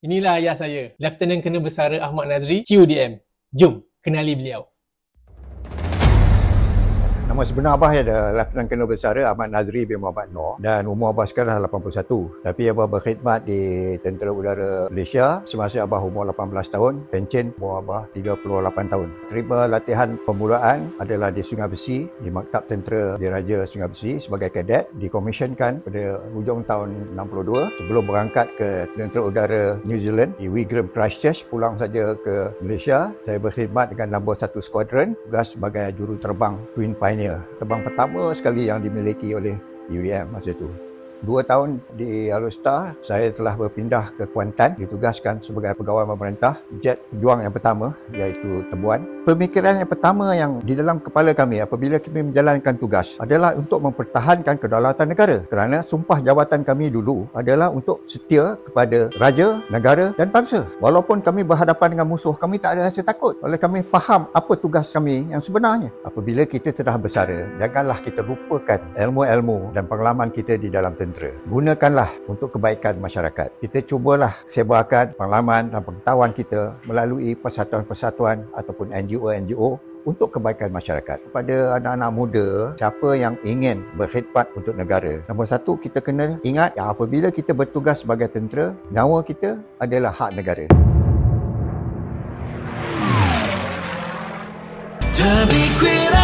Inilah ayah saya, Lieutenant Colonel Besara Ahmad Nazri, CODM. Jom, kenali beliau. Nama sebenar Abah adalah Lieutenant Colonel Besara Ahmad Nazri bin Muhammad Noor dan umur Abah sekarang 81. Tapi Abah berkhidmat di Tentera Udara Malaysia semasa Abah umur 18 tahun, pencen umur Abah 38 tahun. Terima latihan permulaan adalah di Sungai Besi, di Maktab Tentera Diraja Sungai Besi sebagai kadet, dikomisionkan pada hujung tahun 62 sebelum berangkat ke Tentera Udara New Zealand di Wigram Christchurch. Pulang saja ke Malaysia, saya berkhidmat dengan nombor 1 skuadron, tugas sebagai juru terbang Twin Pioneer. Terbang pertama sekali yang dimiliki oleh UDM masa itu. 2 tahun di Alustar, saya telah berpindah ke Kuantan, ditugaskan sebagai pegawai pemerintah, jet pejuang yang pertama iaitu Tebuan. Pemikiran yang pertama yang di dalam kepala kami apabila kami menjalankan tugas adalah untuk mempertahankan kedaulatan negara. Kerana sumpah jawatan kami dulu adalah untuk setia kepada raja, negara dan bangsa. Walaupun kami berhadapan dengan musuh, kami tak ada rasa takut. Oleh kami faham apa tugas kami yang sebenarnya. Apabila kita telah bersara, janganlah kita lupakan ilmu-ilmu dan pengalaman kita di dalam tentera. Gunakanlah untuk kebaikan masyarakat. Kita cubalah sebarkan pengalaman dan pengetahuan kita melalui persatuan-persatuan ataupun NGO untuk kebaikan masyarakat. Kepada anak-anak muda, siapa yang ingin berkhidmat untuk negara, nombor 1, kita kena ingat yang apabila kita bertugas sebagai tentera, nyawa kita adalah hak negara. To be quit